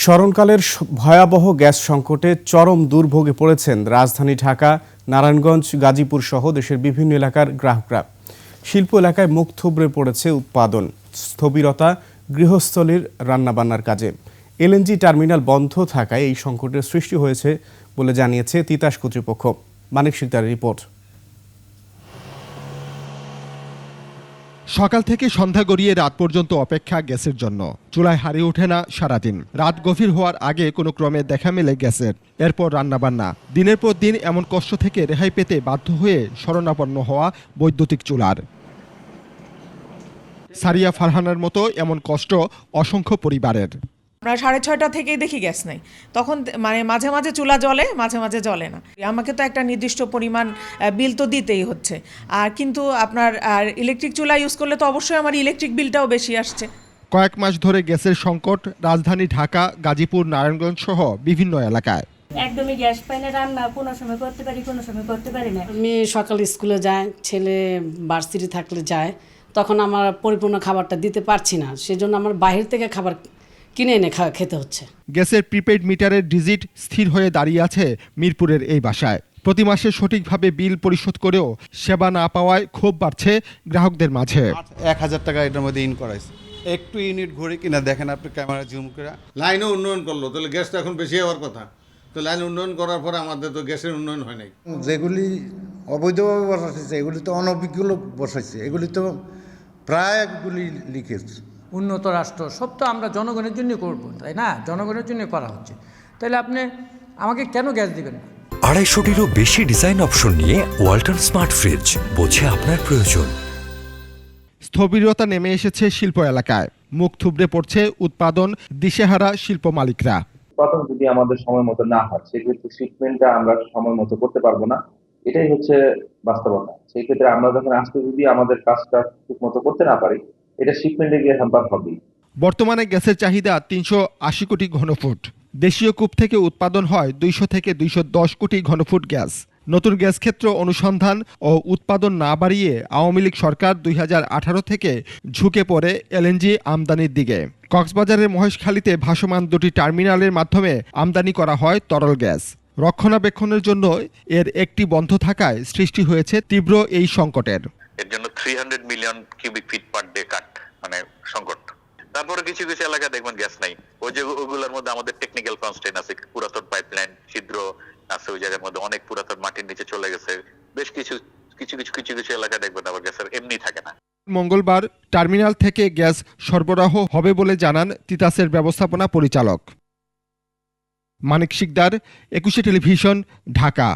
স্মরণকালের ভয়াবহ গ্যাস সংকটে চরম দুর্ভোগে পড়েছেন রাজধানী ঢাকা, নারায়ণগঞ্জ, গাজীপুর সহ দেশের বিভিন্ন এলাকার গ্রাহকরা। শিল্প এলাকায় মুখ থুবড়ে পড়েছে উৎপাদন, স্থবিরতা গৃহস্থলীর রান্নাবান্নার কাজে। এলএনজি টার্মিনাল বন্ধ থাকায় এই সংকটের সৃষ্টি হয়েছে বলে জানিয়েছে তিতাস কর্তৃপক্ষ। মানিক শিকদারের রিপোর্ট। সকাল থেকে সন্ধ্যা গড়িয়ে রাত পর্যন্ত অপেক্ষা গ্যাসের জন্য। চুলায় হারিয়ে ওঠে না সারাদিন। রাত গভীর হওয়ার আগে কোনো ক্রমে দেখা মেলে গ্যাসের, এরপর রান্নাবান্না। দিনের পর দিন এমন কষ্ট থেকে রেহাই পেতে বাধ্য হয়ে শরণাপন্ন হওয়া বৈদ্যুতিক চুলার। সারিয়া ফারহানার মতো এমন কষ্ট অসংখ্য পরিবারের। প্রায় 6:30 থেকেই দেখি গ্যাস নেই, তখন মানে মাঝে মাঝে চুলা জ্বলে, মাঝে মাঝে জ্বলে না। আমাকে তো একটা নির্দিষ্ট পরিমাণ বিল তো দিতেই হচ্ছে, আর কিন্তু আপনার ইলেকট্রিক চুলা ইউজ করলে তো অবশ্যই আমার ইলেকট্রিক বিলটাও বেশি আসছে। কয়েক মাস ধরে গ্যাসের সংকট রাজধানী ঢাকা, গাজীপুর, নারায়ণগঞ্জ সহ বিভিন্ন এলাকায়। একদমই গ্যাস পাই না, রান্না কোনো সময় করতে পারি, কোনো সময় করতে পারি না। মেয়ে সকালে স্কুলে যায়, ছেলে ভার্সিটি থাকলে যায়, তখন আমার পরিপূর্ণ খাবারটা দিতে পারছি না, সেজন্য আমার বাইরে থেকে খাবার কিনে এনে খেতে হচ্ছে। গ্যাসের প্রিপেইড মিটারের ডিজিট স্থির হয়ে দাঁড়িয়ে আছে মিরপুরের এই বাসায়। প্রতি মাসে সঠিকভাবে বিল পরিশোধ করেও সেবা না পাওয়ায় ক্ষোভ বাড়ছে গ্রাহকদের মাঝে। 1000 টাকা এটার মধ্যে ইন করাইছে। একটু ইউনিট ঘুরে কিনা দেখেন আপনি, ক্যামেরা জুম করে। লাইনও উন্নয়ন করলো, তাহলে গ্যাসটা এখন বেশি হওয়ার কথা। তো লাইন উন্নয়ন করার পরে আমাদের তো গ্যাসের উন্নয়ন হয় নাই। যেগুলি অবৈধভাবে বসাইছে এগুলি তো অনভিজ্ঞ লোক বসাইছে, এগুলি তো প্রায় একগুলি লিকেজ। উন্নত রাষ্ট্র সব তো আমরা জনগণের জন্য করব, তাই না? জনগণের জন্য করা হচ্ছে, তাহলে আপনি আমাকে কেন গ্যাস দিবেন না? 250-টিরও বেশি ডিজাইন অপশন নিয়ে ওয়ালটন স্মার্ট ফ্রিজ, বোঝে আপনার প্রয়োজন। স্থবিরতা নেমে এসেছে শিল্প এলাকায়। মুখ থুবড়ে পড়ছে উৎপাদন, দিশেহারা শিল্প মালিকরা। উৎপাদন যদি আমাদের সময় মতো না হয়, সেক্ষেত্রে শিপমেন্টটা আমরা সময় মতো করতে পারবো না। এটাই হচ্ছে বাস্তবতা। সেই ক্ষেত্রে আমরা যখন আজকে যদি আমাদের কাজটা ঠিক মতো করতে না পারি, এটা শিপমেন্টে গিয়ে হ্যাম্পার হবেই। বর্তমানে গ্যাসের চাহিদা 380 কোটি ঘনফুট। দেশীয় কূপ থেকে উৎপাদন হয় 200 থেকে 210 কোটি ঘনফুট গ্যাস। নতুন গ্যাস ক্ষেত্র অনুসন্ধান ও উৎপাদন না বাড়িয়ে আওয়ামী লীগ সরকার 2018 থেকে ঝুঁকে পড়ে এলএনজি আমদানির দিকে। কক্সবাজারের মহেশখালীতে ভাসমান দুটি টার্মিনালের মাধ্যমে আমদানি করা হয় তরল গ্যাস। রক্ষণাবেক্ষণের জন্য এর একটি বন্ধ থাকায় সৃষ্টি হয়েছে তীব্র এই সংকটের। এর জন্য 300 million cubic feet per day cut, মানে সংকট। তারপরে কিছু কিছু এলাকায় দেখবেন গ্যাস নাই, ওগুলোর মধ্যে আমাদের টেকনিক্যাল কনস্ট্রেইন আছে, পুরাতন পাইপলাইন ছিদ্র আছে, ওই জায়গার মধ্যে অনেক পুরাতন মাটির নিচে চলে গেছে। বেশ কিছু এলাকায় দেখবেন আবার গ্যাসের এমনি থাকে না। মঙ্গলবার টার্মিনাল থেকে গ্যাস সরবরাহ হবে বলে জানান তিতাসের ব্যবস্থাপনা পরিচালক। মানিক শিকদার, 21 টেলিভিশন, ঢাকা।